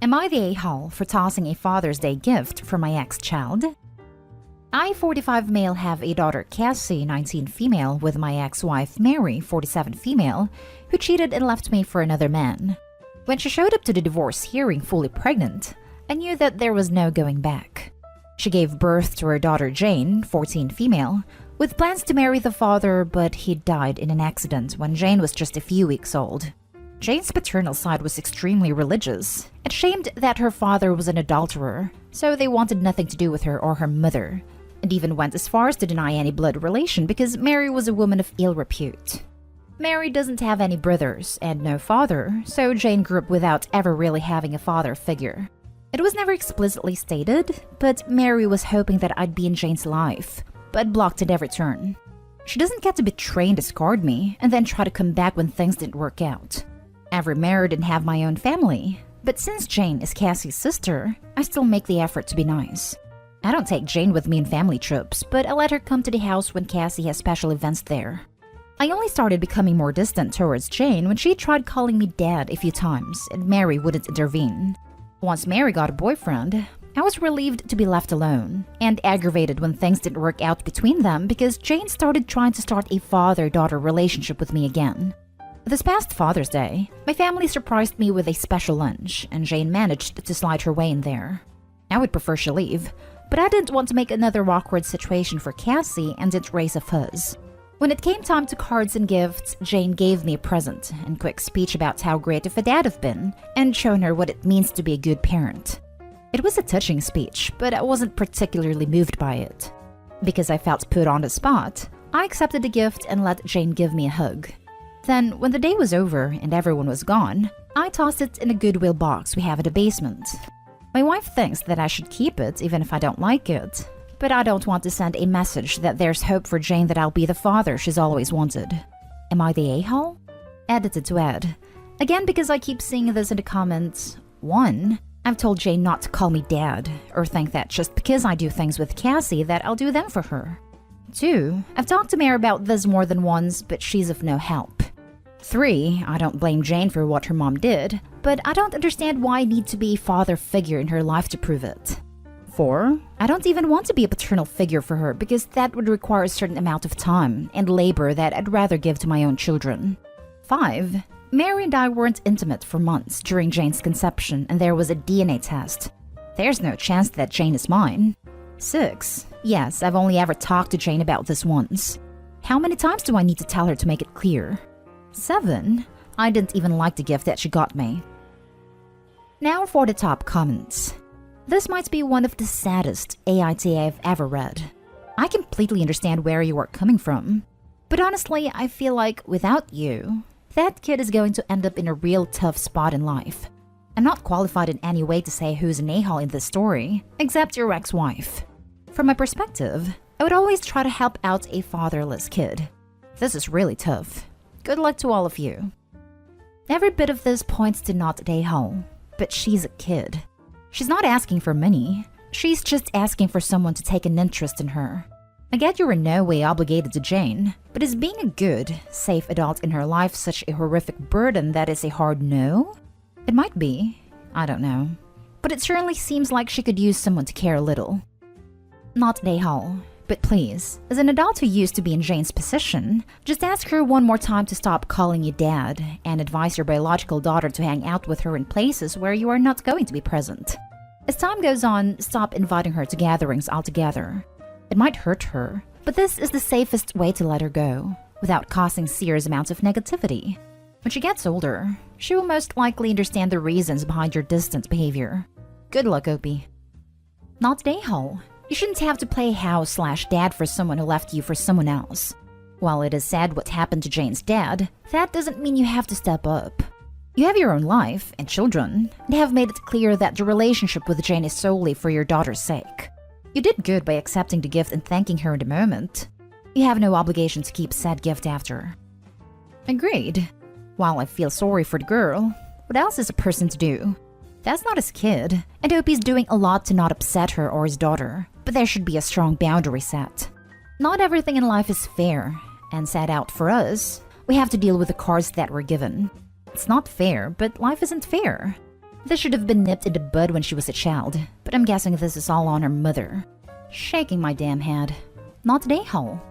Am I the a-hole for tossing a Father's Day gift for my ex-child? I, 45 male, have a daughter, Cassie, 19 female, with my ex-wife, Mary, 47 female, who cheated and left me for another man. When she showed up to the divorce hearing fully pregnant, I knew that there was no going back. She gave birth to her daughter, Jane, 14 female, with plans to marry the father, but he died in an accident when Jane was just a few weeks old. Jane's paternal side was extremely religious, ashamed that her father was an adulterer, so they wanted nothing to do with her or her mother, and even went as far as to deny any blood relation because Mary was a woman of ill repute. Mary doesn't have any brothers and no father, so Jane grew up without ever really having a father figure. It was never explicitly stated, but Mary was hoping that I'd be in Jane's life, but blocked at every turn. She doesn't get to betray and discard me and then try to come back when things didn't work out. I've remarried and have my own family, but since Jane is Cassie's sister, I still make the effort to be nice. I don't take Jane with me in family trips, but I let her come to the house when Cassie has special events there. I only started becoming more distant towards Jane when she tried calling me dad a few times and Mary wouldn't intervene. Once Mary got a boyfriend, I was relieved to be left alone and aggravated when things didn't work out between them because Jane started trying to start a father-daughter relationship with me again. This past Father's Day, my family surprised me with a special lunch, and Jane managed to slide her way in there. I would prefer she leave, but I didn't want to make another awkward situation for Cassie and didn't raise a fuzz. When it came time to cards and gifts, Jane gave me a present and quick speech about how great of a dad I've been, and shown her what it means to be a good parent. It was a touching speech, but I wasn't particularly moved by it. Because I felt put on the spot, I accepted the gift and let Jane give me a hug. Then, when the day was over and everyone was gone, I tossed it in a Goodwill box we have in the basement. My wife thinks that I should keep it even if I don't like it, but I don't want to send a message that there's hope for Jane that I'll be the father she's always wanted. Am I the a-hole? Edited to add. Again, because I keep seeing this in the comments. 1. I've told Jane not to call me dad, or think that just because I do things with Cassie that I'll do them for her. 2. I've talked to Mary about this more than once, but she's of no help. 3. I don't blame Jane for what her mom did, but I don't understand why I need to be a father figure in her life to prove it. 4. I don't even want to be a paternal figure for her because that would require a certain amount of time and labor that I'd rather give to my own children. 5. Mary and I weren't intimate for months during Jane's conception and there was a DNA test. There's no chance that Jane is mine. 6. Yes, I've only ever talked to Jane about this once. How many times do I need to tell her to make it clear? 7. I didn't even like the gift that she got me. Now for the top comments. This might be one of the saddest AITA I've ever read. I completely understand where you are coming from, but honestly, I feel like without you, that kid is going to end up in a real tough spot in life. I'm not qualified in any way to say who's an a-hole in this story, except your ex-wife. From my perspective, I would always try to help out a fatherless kid. This is really tough. Good luck to all of you. Every bit of this points to not an a-hole, but she's a kid. She's not asking for money, she's just asking for someone to take an interest in her. I get you are in no way obligated to Jane, but is being a good, safe adult in her life such a horrific burden that is a hard no? It might be, I don't know. But it certainly seems like she could use someone to care a little. Not an a-hole. But please, as an adult who used to be in Jane's position, just ask her one more time to stop calling you dad and advise your biological daughter to hang out with her in places where you are not going to be present. As time goes on, stop inviting her to gatherings altogether. It might hurt her, but this is the safest way to let her go, without causing serious amounts of negativity. When she gets older, she will most likely understand the reasons behind your distant behavior. Good luck, Opie. Not an a-hole. You shouldn't have to play house/dad for someone who left you for someone else. While it is sad what happened to Jane's dad, that doesn't mean you have to step up. You have your own life and children, and have made it clear that the relationship with Jane is solely for your daughter's sake. You did good by accepting the gift and thanking her in the moment. You have no obligation to keep said gift after. Agreed. While I feel sorry for the girl, what else is a person to do? That's not his kid, and Opie's doing a lot to not upset her or his daughter, but there should be a strong boundary set. Not everything in life is fair, and set out for us, we have to deal with the cards that we're given. It's not fair, but life isn't fair. This should have been nipped in the bud when she was a child, but I'm guessing this is all on her mother. Shaking my damn head. Not the a-hole.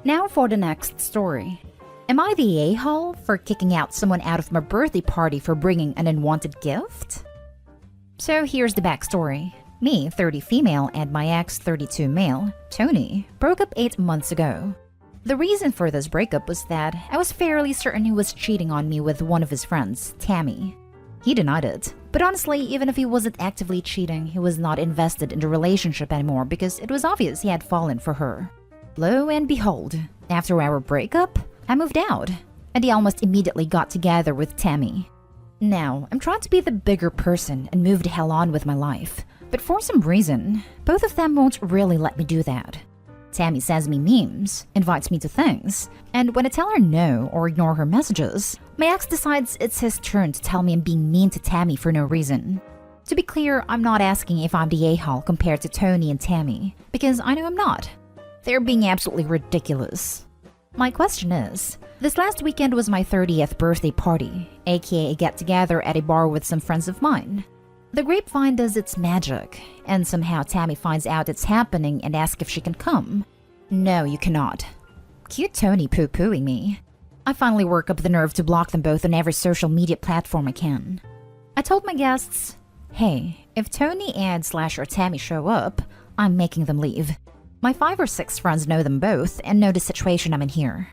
Now for the next story. Am I the a-hole for kicking out someone out of my birthday party for bringing an unwanted gift? So here's the backstory. Me, 30 female, and my ex, 32 male, Tony, broke up 8 months ago. The reason for this breakup was that I was fairly certain he was cheating on me with one of his friends, Tammy. He denied it, but honestly, even if he wasn't actively cheating, he was not invested in the relationship anymore because it was obvious he had fallen for her. Lo and behold, after our breakup, I moved out, and he almost immediately got together with Tammy. Now, I'm trying to be the bigger person and move the hell on with my life, but for some reason, both of them won't really let me do that. Tammy sends me memes, invites me to things, and when I tell her no or ignore her messages, my ex decides it's his turn to tell me I'm being mean to Tammy for no reason. To be clear, I'm not asking if I'm the a-hole compared to Tony and Tammy, because I know I'm not. They're being absolutely ridiculous. My question is, this last weekend was my 30th birthday party, aka a get-together at a bar with some friends of mine. The grapevine does its magic, and somehow Tammy finds out it's happening and asks if she can come. No, you cannot. Cute Tony poo-pooing me. I finally work up the nerve to block them both on every social media platform I can. I told my guests, hey, if Tony and or Tammy show up, I'm making them leave. My 5 or 6 friends know them both and know the situation I'm in here.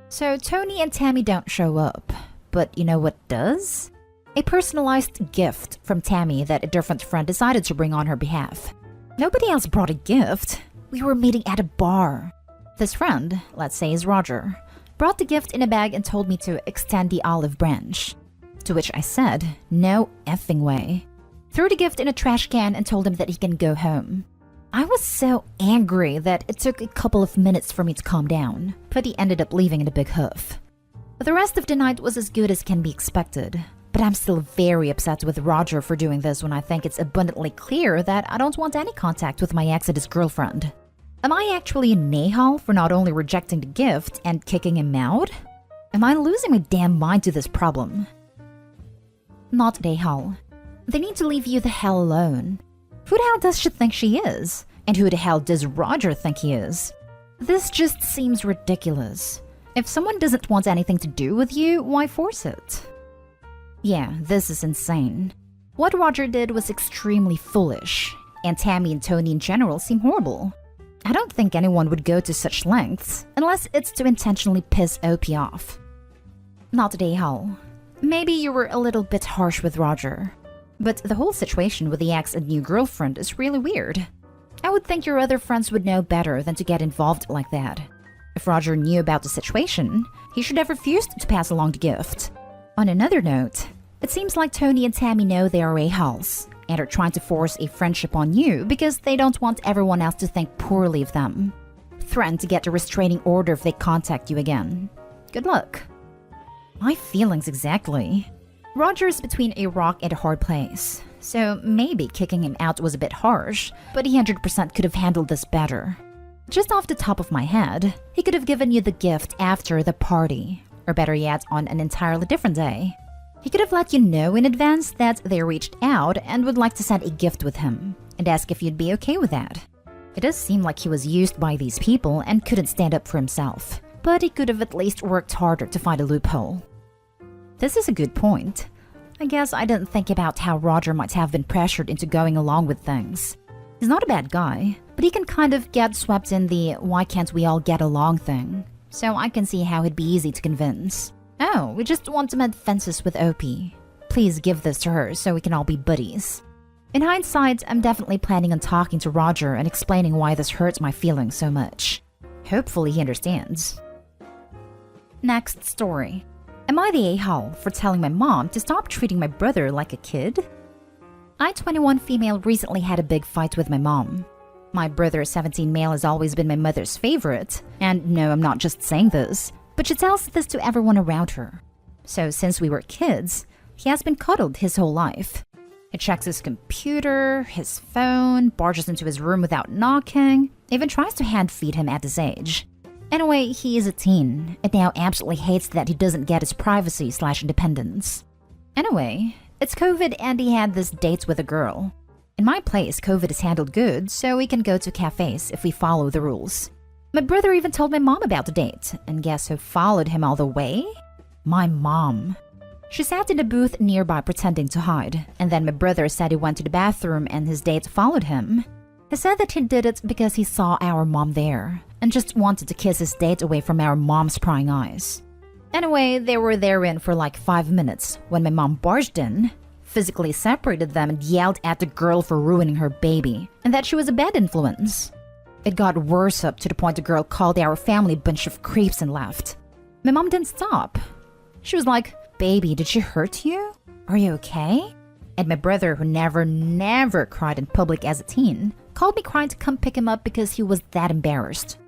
So Tony and Tammy don't show up, but you know what does? A personalized gift from Tammy that a different friend decided to bring on her behalf. Nobody else brought a gift. We were meeting at a bar. This friend, let's say is Roger, brought the gift in a bag and told me to extend the olive branch. To which I said, no effing way. Threw the gift in a trash can and told him that he can go home. I was so angry that it took a couple of minutes for me to calm down, but he ended up leaving in a big huff. The rest of the night was as good as can be expected. But I'm still very upset with Roger for doing this when I think it's abundantly clear that I don't want any contact with my ex and his girlfriend. Am I actually an a-hole for not only rejecting the gift and kicking him out? Am I losing my damn mind to this problem? Not an a-hole. They need to leave you the hell alone. Who the hell does she think she is? And who the hell does Roger think he is? This just seems ridiculous. If someone doesn't want anything to do with you, why force it? Yeah, this is insane. What Roger did was extremely foolish, and Tammy and Tony in general seem horrible. I don't think anyone would go to such lengths unless it's to intentionally piss OP off. Not a a-hole. Maybe you were a little bit harsh with Roger, but the whole situation with the ex and new girlfriend is really weird. I would think your other friends would know better than to get involved like that. If Roger knew about the situation, he should have refused to pass along the gift. On another note, it seems like Tony and Tammy know they are a-holes and are trying to force a friendship on you because they don't want everyone else to think poorly of them. Threaten to get a restraining order if they contact you again. Good luck. My feelings exactly. Roger is between a rock and a hard place, so maybe kicking him out was a bit harsh, but he 100% could have handled this better. Just off the top of my head, he could have given you the gift after the party. Or better yet, on an entirely different day. He could have let you know in advance that they reached out and would like to send a gift with him, and ask if you'd be okay with that. It does seem like he was used by these people and couldn't stand up for himself, but he could have at least worked harder to find a loophole. This is a good point. I guess I didn't think about how Roger might have been pressured into going along with things. He's not a bad guy, but he can kind of get swept in the why can't we all get along thing. So I can see how it'd be easy to convince. Oh, we just want to mend fences with OP. Please give this to her so we can all be buddies. In hindsight, I'm definitely planning on talking to Roger and explaining why this hurts my feelings so much. Hopefully he understands. Next story. Am I the a-hole for telling my mom to stop treating my brother like a kid? I, 21 female, recently had a big fight with my mom. My brother, 17 male, has always been my mother's favorite. And no, I'm not just saying this, but she tells this to everyone around her. So since we were kids, he has been coddled his whole life. He checks his computer, his phone, barges into his room without knocking, even tries to hand feed him at this age. Anyway, he is a teen, and now absolutely hates that he doesn't get his privacy/independence. Anyway, It's COVID and he had this date with a girl. In my place, COVID is handled good, so we can go to cafes if we follow the rules. My brother even told my mom about the date, and guess who followed him all the way? My mom. She sat in a booth nearby pretending to hide, and then my brother said he went to the bathroom and his date followed him. He said that he did it because he saw our mom there, and just wanted to kiss his date away from our mom's prying eyes. Anyway, they were therein for like 5 minutes when my mom barged in, physically separated them and yelled at the girl for ruining her baby, and that she was a bad influence. It got worse up to the point the girl called our family a bunch of creeps and left. My mom didn't stop. She was like, "Baby, did she hurt you? Are you okay?" And my brother, who never cried in public as a teen, called me crying to come pick him up because he was that embarrassed.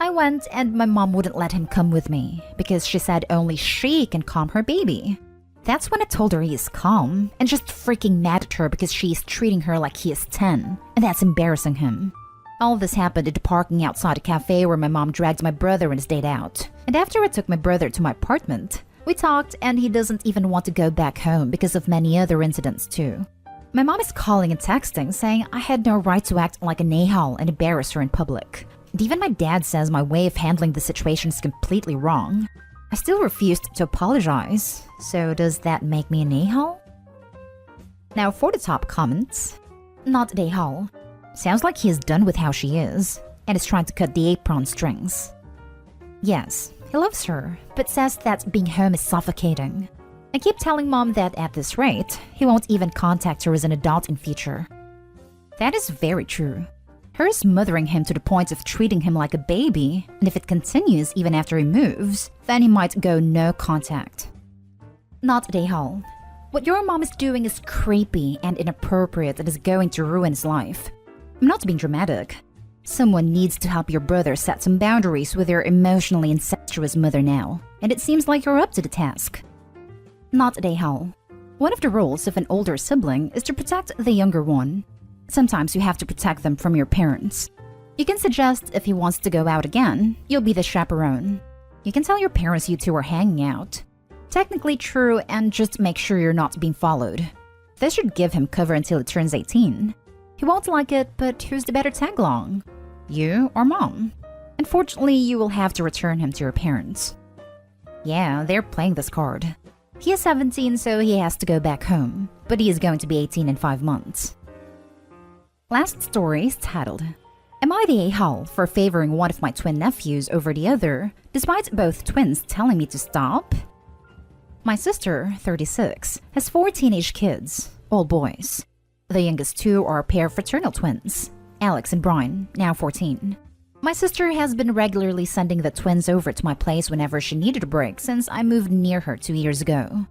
I went and my mom wouldn't let him come with me because she said only she can calm her baby. That's when I told her he is calm and just freaking mad at her because she is treating her like he is 10, and that's embarrassing him. All of this happened at the parking outside a cafe where my mom dragged my brother and his date out. And after I took my brother to my apartment, we talked and he doesn't even want to go back home because of many other incidents too. My mom is calling and texting saying I had no right to act like an a-hole and embarrass her in public. And even my dad says my way of handling the situation is completely wrong. I still refused to apologize, so does that make me an a-hole? Now for the top comments. Not an a-hole. Sounds like he is done with how she is, and is trying to cut the apron strings. Yes, he loves her, but says that being home is suffocating. I keep telling mom that at this rate, he won't even contact her as an adult in future. That is very true. Her is mothering him to the point of treating him like a baby, and if it continues even after he moves, then he might go no contact. Not a hole. What your mom is doing is creepy and inappropriate and is going to ruin his life. I'm not being dramatic. Someone needs to help your brother set some boundaries with your emotionally incestuous mother now, and it seems like you're up to the task. Not a hole. One of the roles of an older sibling is to protect the younger one. Sometimes you have to protect them from your parents. You can suggest if he wants to go out again, you'll be the chaperone. You can tell your parents you two are hanging out. Technically true, and just make sure you're not being followed. This should give him cover until he turns 18. He won't like it, but who's the better tag-along? You or mom? Unfortunately, you will have to return him to your parents. Yeah, they're playing this card. He is 17, so he has to go back home, but he is going to be 18 in 5 months. Last story is titled, Am I the a-hole for favoring one of my twin nephews over the other, despite both twins telling me to stop? My sister, 36, has 4 teenage kids, all boys. The youngest 2 are a pair of fraternal twins, Alex and Brian, now 14. My sister has been regularly sending the twins over to my place whenever she needed a break since I moved near her 2 years ago.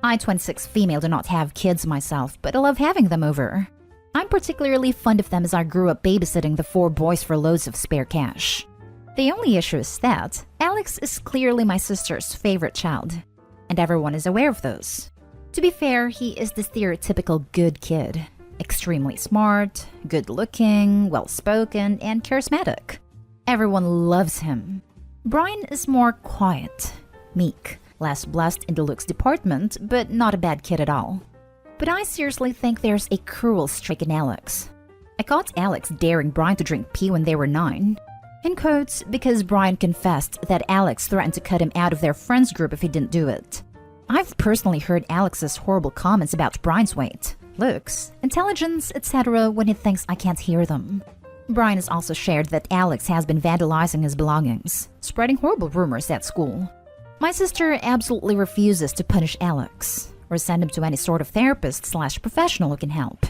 I, 26 female, do not have kids myself, but I love having them over. I'm particularly fond of them as I grew up babysitting the 4 boys for loads of spare cash. The only issue is that Alex is clearly my sister's favorite child, and everyone is aware of this. To be fair, he is the stereotypical good kid. Extremely smart, good-looking, well-spoken, and charismatic. Everyone loves him. Brian is more quiet, meek, less blessed in the looks department, but not a bad kid at all. But I seriously think there's a cruel streak in Alex. I caught Alex daring Brian to drink pee when they were 9. In quotes, because Brian confessed that Alex threatened to cut him out of their friends group if he didn't do it. I've personally heard Alex's horrible comments about Brian's weight, looks, intelligence, etc. when he thinks I can't hear them. Brian has also shared that Alex has been vandalizing his belongings, spreading horrible rumors at school. My sister absolutely refuses to punish Alex, or send him to any sort of therapist/professional who can help.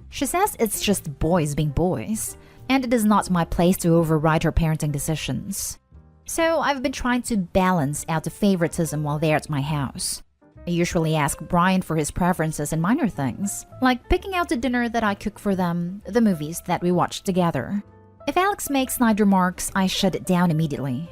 She says it's just boys being boys, and it is not my place to override her parenting decisions. So I've been trying to balance out the favoritism while they're at my house. I usually ask Brian for his preferences in minor things, like picking out the dinner that I cook for them, the movies that we watch together. If Alex makes snide remarks, I shut it down immediately.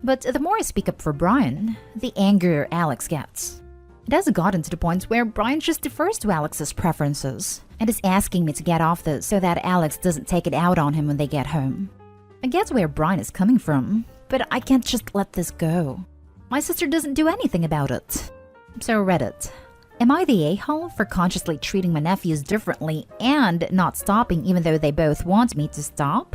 But the more I speak up for Brian, the angrier Alex gets. It has gotten to the point where Brian just defers to Alex's preferences, and is asking me to get off this so that Alex doesn't take it out on him when they get home. I get where Brian is coming from, but I can't just let this go. My sister doesn't do anything about it. So Reddit, Am I the a-hole for consciously treating my nephews differently and not stopping even though they both want me to stop?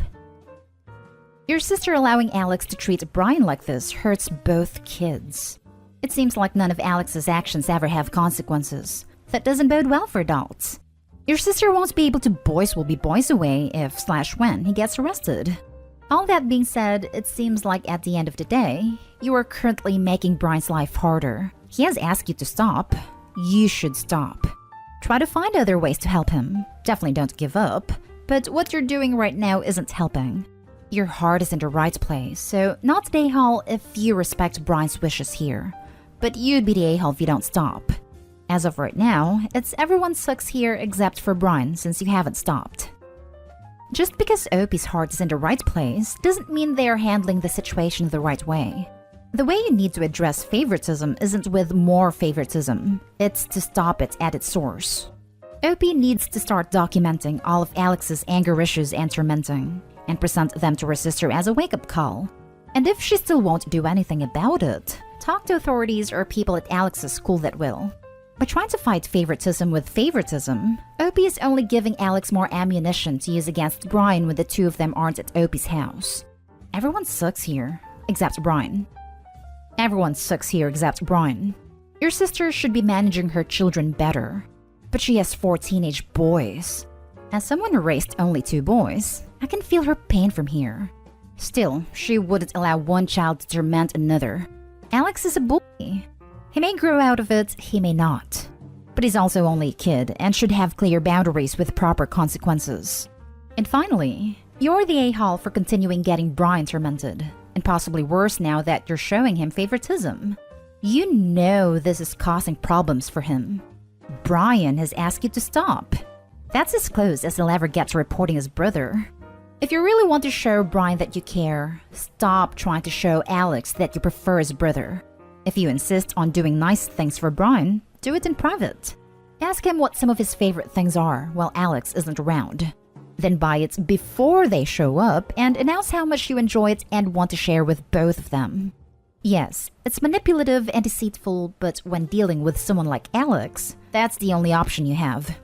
Your sister allowing Alex to treat Brian like this hurts both kids. It seems like none of Alex's actions ever have consequences. That doesn't bode well for adults. Your sister won't be able to boys will be boys away if/when he gets arrested. All that being said, it seems like at the end of the day, you are currently making Brian's life harder. He has asked you to stop. You should stop. Try to find other ways to help him. Definitely don't give up. But what you're doing right now isn't helping. Your heart is in the right place, so not the a-hole if you respect Brian's wishes here. But you'd be the a-hole if you don't stop. As of right now, it's everyone sucks here except for Brian since you haven't stopped. Just because Opie's heart is in the right place doesn't mean they are handling the situation the right way. The way you need to address favoritism isn't with more favoritism, it's to stop it at its source. Opie needs to start documenting all of Alex's anger issues and tormenting, and present them to her sister as a wake-up call. And if she still won't do anything about it, talk to authorities or people at Alex's school that will. By trying to fight favoritism with favoritism, Opie is only giving Alex more ammunition to use against Brian when the two of them aren't at Opie's house. Everyone sucks here, except Brian. Everyone sucks here except Brian. Your sister should be managing her children better, but she has 4 teenage boys. As someone who raised only 2 boys, I can feel her pain from here. Still, she wouldn't allow one child to torment another. Alex is a bully. He may grow out of it, he may not. But he's also only a kid and should have clear boundaries with proper consequences. And finally, you're the a-hole for continuing getting Brian tormented, and possibly worse now that you're showing him favoritism. You know this is causing problems for him. Brian has asked you to stop. That's as close as he'll ever get to reporting his brother. If you really want to show Brian that you care, stop trying to show Alex that you prefer his brother. If you insist on doing nice things for Brian, do it in private. Ask him what some of his favorite things are while Alex isn't around. Then buy it before they show up and announce how much you enjoy it and want to share with both of them. Yes, it's manipulative and deceitful, but when dealing with someone like Alex, that's the only option you have.